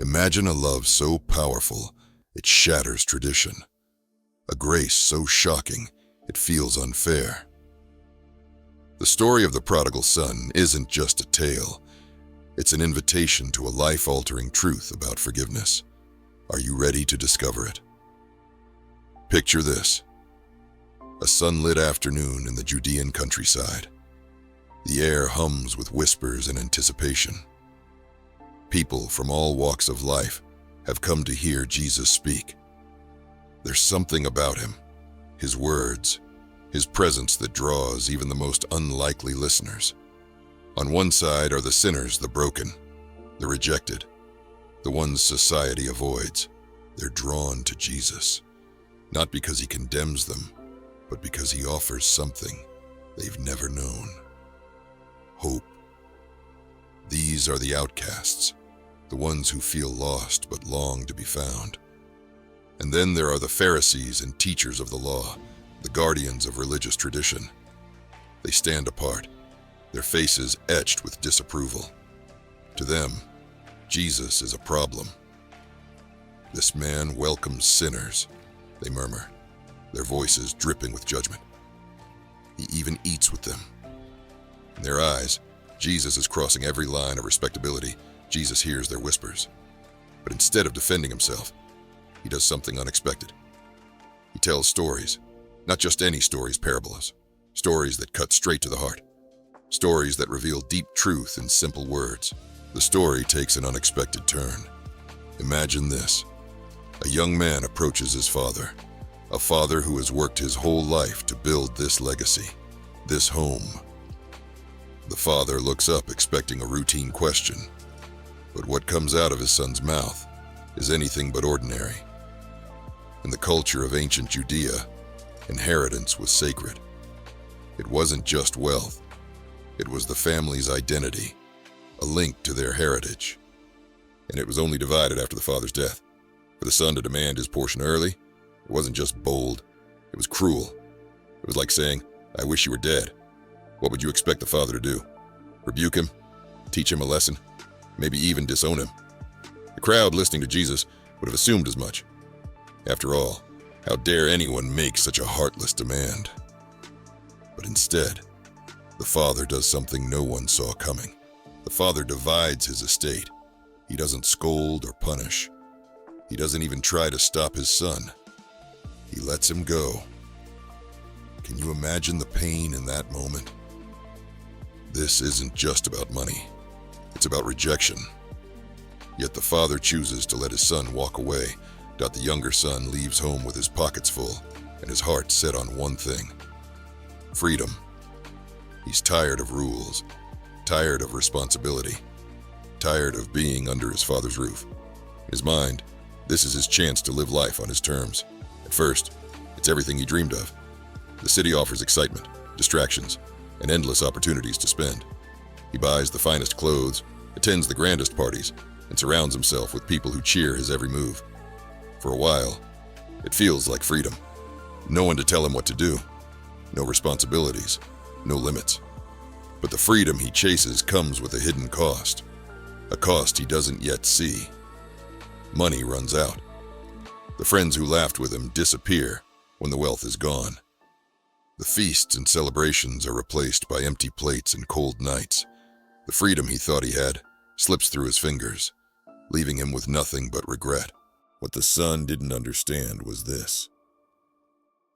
Imagine a love so powerful it shatters tradition. A grace so shocking it feels unfair. The story of the prodigal son isn't just a tale. It's an invitation to a life-altering truth about forgiveness. Are you ready to discover it? Picture this: a sunlit afternoon in the Judean countryside. The air hums with whispers and anticipation. People from all walks of life have come to hear Jesus speak. There's something about him, his words, his presence that draws even the most unlikely listeners. On one side are the sinners, the broken, the rejected, the ones society avoids. They're drawn to Jesus, not because he condemns them, but because he offers something they've never known: hope. These are the outcasts, the ones who feel lost but long to be found. And then there are the Pharisees and teachers of the law, the guardians of religious tradition. They stand apart, their faces etched with disapproval. To them, Jesus is a problem. "This man welcomes sinners," they murmur, their voices dripping with judgment. "He even eats with them." In their eyes, Jesus is crossing every line of respectability. Jesus hears their whispers. But instead of defending himself, he does something unexpected. He tells stories, not just any stories, parables, stories that cut straight to the heart, stories that reveal deep truth in simple words. The story takes an unexpected turn. Imagine this: a young man approaches his father, a father who has worked his whole life to build this legacy, this home. The father looks up expecting a routine question, but what comes out of his son's mouth is anything but ordinary. In the culture of ancient Judea, inheritance was sacred. It wasn't just wealth, it was the family's identity, a link to their heritage. And it was only divided after the father's death. For the son to demand his portion early, it wasn't just bold, it was cruel. It was like saying, "I wish you were dead." What would you expect the father to do? Rebuke him? Teach him a lesson? Maybe even disown him? The crowd listening to Jesus would have assumed as much. After all, how dare anyone make such a heartless demand? But instead, the father does something no one saw coming. The father divides his estate. He doesn't scold or punish. He doesn't even try to stop his son. He lets him go. Can you imagine the pain in that moment? This isn't just about money. It's about rejection. Yet the father chooses to let his son walk away. The younger son leaves home with his pockets full and his heart set on one thing: freedom. He's tired of rules, tired of responsibility, tired of being under his father's roof. In his mind, this is his chance to live life on his terms. At first, it's everything he dreamed of. The city offers excitement, distractions, and endless opportunities to spend. He buys the finest clothes, attends the grandest parties, and surrounds himself with people who cheer his every move. For a while, it feels like freedom. No one to tell him what to do. No responsibilities, no limits. But the freedom he chases comes with a hidden cost. A cost he doesn't yet see. Money runs out. The friends who laughed with him disappear when the wealth is gone. The feasts and celebrations are replaced by empty plates and cold nights. The freedom he thought he had slips through his fingers, leaving him with nothing but regret. What the son didn't understand was this: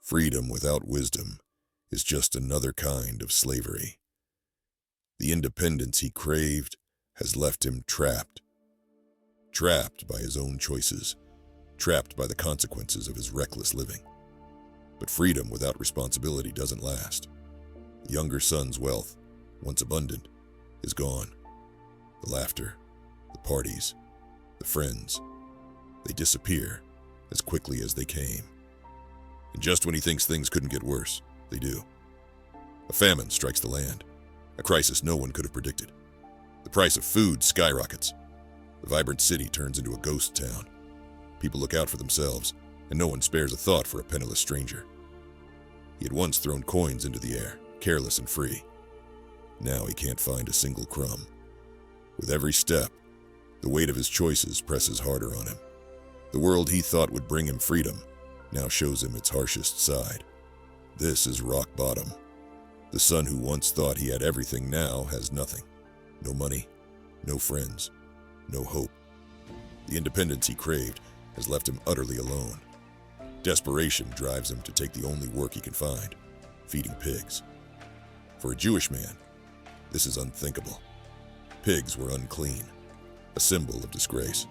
freedom without wisdom is just another kind of slavery. The independence he craved has left him trapped. Trapped by his own choices, trapped by the consequences of his reckless living. But freedom without responsibility doesn't last. The younger son's wealth, once abundant, is gone. The laughter, the parties, the friends, they disappear as quickly as they came. And just when he thinks things couldn't get worse, they do. A famine strikes the land, a crisis no one could have predicted. The price of food skyrockets. The vibrant city turns into a ghost town. People look out for themselves, and no one spares a thought for a penniless stranger. He had once thrown coins into the air, careless and free. Now he can't find a single crumb. With every step, The weight of his choices presses harder on him. The world he thought would bring him freedom now shows him its harshest side. This is rock bottom. The son who once thought he had everything now has nothing. No money, no friends, no hope. The independence he craved has left him utterly alone. Desperation drives him to take the only work he can find, feeding pigs. For a Jewish man, this is unthinkable. Pigs were unclean, a symbol of disgrace.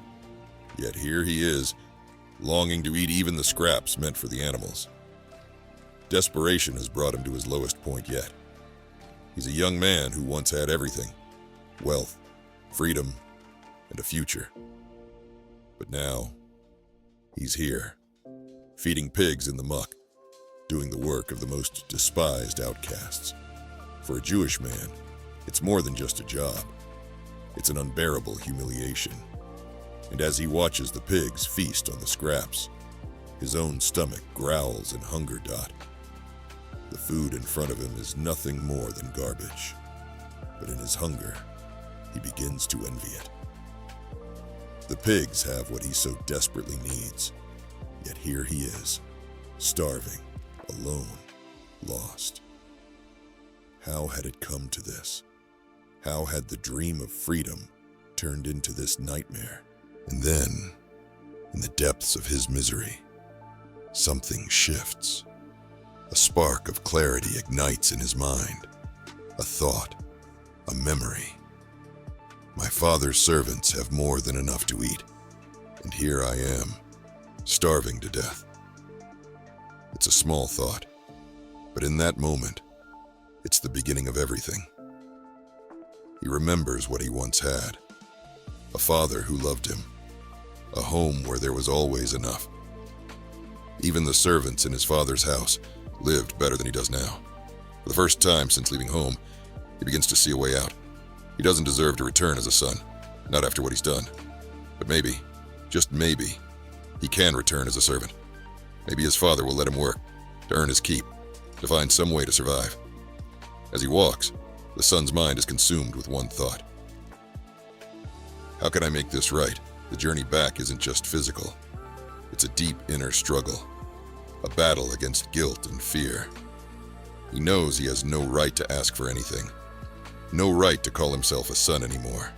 Yet here he is, longing to eat even the scraps meant for the animals. Desperation has brought him to his lowest point yet. He's a young man who once had everything: wealth, freedom, and a future. But now, he's here, feeding pigs in the muck, doing the work of the most despised outcasts. For a Jewish man, it's more than just a job. It's an unbearable humiliation. And as he watches the pigs feast on the scraps, his own stomach growls in hunger. The food in front of him is nothing more than garbage. But in his hunger, he begins to envy it. The pigs have what he so desperately needs, yet here he is, starving, alone, lost. How had it come to this? How had the dream of freedom turned into this nightmare? And then, in the depths of his misery, something shifts. A spark of clarity ignites in his mind. A thought, a memory. My father's servants have more than enough to eat, and here I am, starving to death. It's a small thought, but in that moment, it's the beginning of everything. He remembers what he once had. A father who loved him. A home where there was always enough. Even the servants in his father's house lived better than he does now. For the first time since leaving home, he begins to see a way out. He doesn't deserve to return as a son, not after what he's done. But maybe, just maybe, he can return as a servant. Maybe his father will let him work, to earn his keep, to find some way to survive. As he walks, the son's mind is consumed with one thought. How can I make this right? The journey back isn't just physical. It's a deep inner struggle, a battle against guilt and fear. He knows he has no right to ask for anything, no right to call himself a son anymore.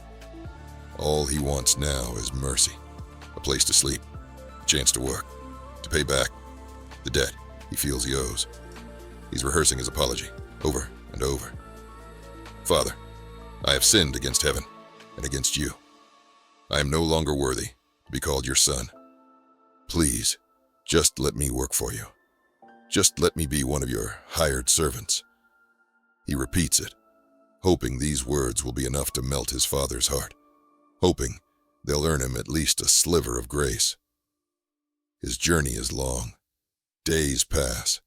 All he wants now is mercy, a place to sleep, a chance to work, to pay back the debt he feels he owes. He's rehearsing his apology over and over. Father, I have sinned against heaven and against you. I am no longer worthy to be called your son. Please, just let me work for you. Just let me be one of your hired servants. He repeats it, hoping these words will be enough to melt his father's heart, hoping they'll earn him at least a sliver of grace. His journey is long. Days pass,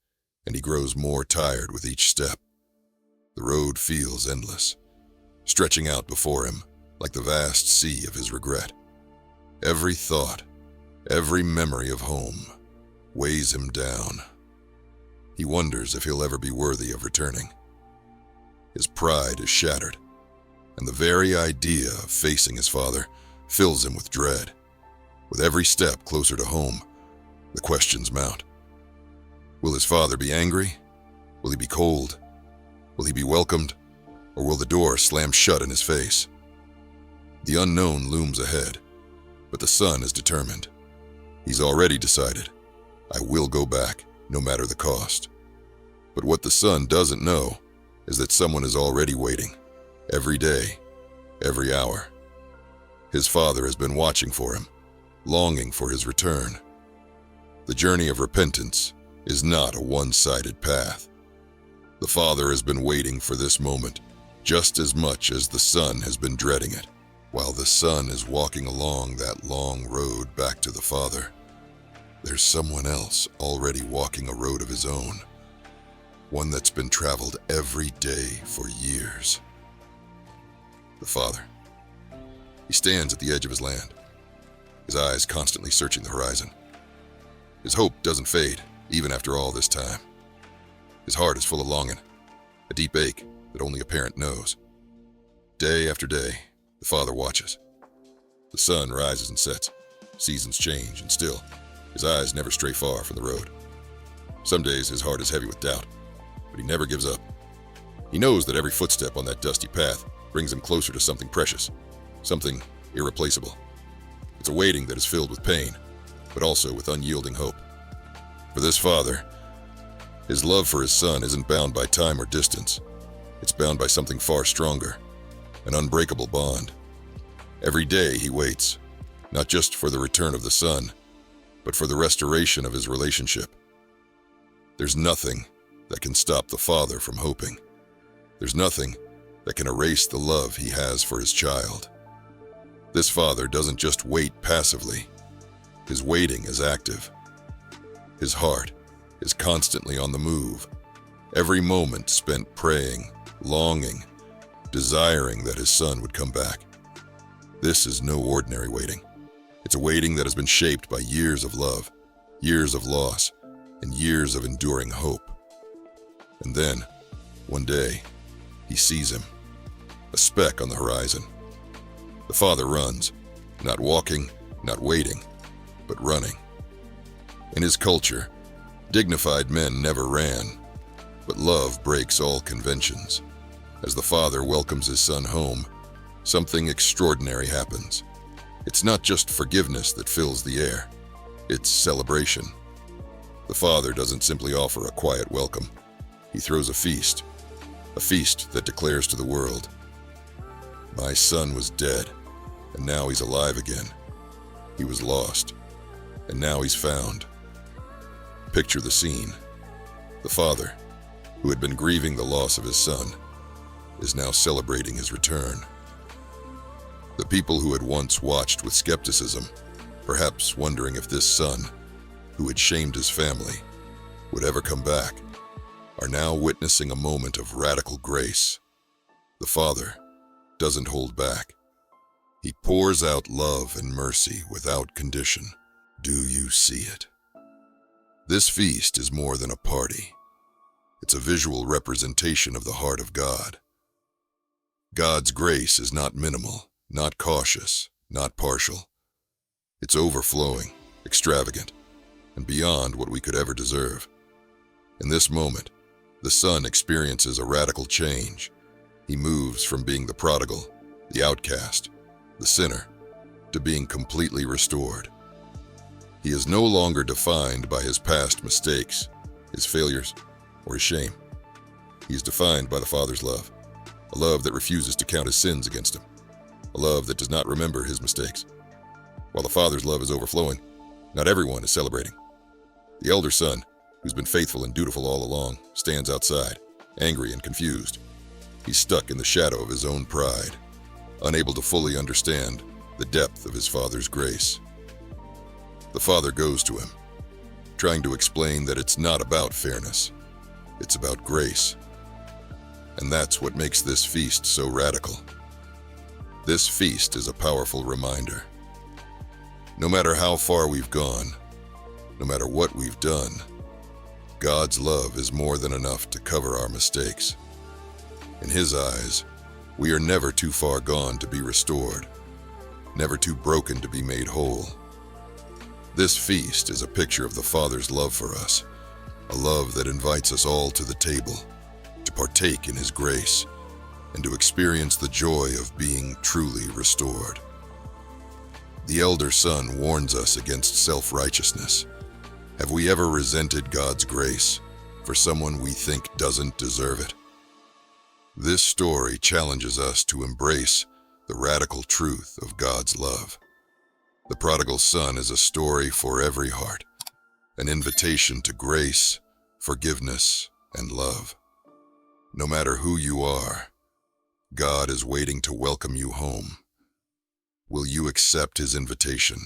and he grows more tired with each step. The road feels endless, stretching out before him like the vast sea of his regret. Every thought, every memory of home weighs him down. He wonders if he'll ever be worthy of returning. His pride is shattered, and the very idea of facing his father fills him with dread. With every step closer to home, the questions mount. Will his father be angry? Will he be cold? Will he be welcomed? Or will the door slam shut in his face? The unknown looms ahead, but the son is determined. He's already decided, I will go back, no matter the cost. But what the son doesn't know is that someone is already waiting, every day, every hour. His father has been watching for him, longing for his return. The journey of repentance is not a one-sided path. The father has been waiting for this moment just as much as the son has been dreading it. While the son is walking along that long road back to the father, there's someone else already walking a road of his own, one that's been traveled every day for years. The father. He stands at the edge of his land, his eyes constantly searching the horizon. His hope doesn't fade, even after all this time. His heart is full of longing, a deep ache that only a parent knows. Day after day, the father watches. The sun rises and sets, seasons change, and still, his eyes never stray far from the road. Some days his heart is heavy with doubt, but he never gives up. He knows that every footstep on that dusty path brings him closer to something precious, something irreplaceable. It's a waiting that is filled with pain, but also with unyielding hope. For this father, his love for his son isn't bound by time or distance. It's bound by something far stronger, an unbreakable bond. Every day he waits, not just for the return of the son, but for the restoration of his relationship. There's nothing that can stop the father from hoping. There's nothing that can erase the love he has for his child. This father doesn't just wait passively. His waiting is active. His heart is constantly on the move, every moment spent praying, longing, desiring that his son would come back. This is no ordinary waiting. It's a waiting that has been shaped by years of love, years of loss, and years of enduring hope. And then, one day, he sees him, a speck on the horizon. The father runs, not walking, not waiting, but running. In his culture, dignified men never ran, but love breaks all conventions. As the father welcomes his son home, something extraordinary happens. It's not just forgiveness that fills the air, it's celebration. The father doesn't simply offer a quiet welcome. He throws a feast that declares to the world, "My son was dead, and now he's alive again. He was lost, and now he's found." Picture the scene. The father, who had been grieving the loss of his son, is now celebrating his return. The people who had once watched with skepticism, perhaps wondering if this son, who had shamed his family, would ever come back, are now witnessing a moment of radical grace. The father doesn't hold back. He pours out love and mercy without condition. Do you see it? This feast is more than a party. It's a visual representation of the heart of God. God's grace is not minimal, not cautious, not partial. It's overflowing, extravagant, and beyond what we could ever deserve. In this moment, the son experiences a radical change. He moves from being the prodigal, the outcast, the sinner, to being completely restored. He is no longer defined by his past mistakes, his failures, or his shame. He is defined by the Father's love, a love that refuses to count his sins against him, a love that does not remember his mistakes. While the Father's love is overflowing, not everyone is celebrating. The elder son, who's been faithful and dutiful all along, stands outside, angry and confused. He's stuck in the shadow of his own pride, unable to fully understand the depth of his father's grace. The father goes to him, trying to explain that it's not about fairness, it's about grace. And that's what makes this feast so radical. This feast is a powerful reminder. No matter how far we've gone, no matter what we've done, God's love is more than enough to cover our mistakes. In His eyes, we are never too far gone to be restored, never too broken to be made whole. This feast is a picture of the Father's love for us, a love that invites us all to the table, to partake in His grace, and to experience the joy of being truly restored. The elder son warns us against self-righteousness. Have we ever resented God's grace for someone we think doesn't deserve it? This story challenges us to embrace the radical truth of God's love. The prodigal son is a story for every heart, an invitation to grace, forgiveness, and love. No matter who you are, God is waiting to welcome you home. Will you accept His invitation?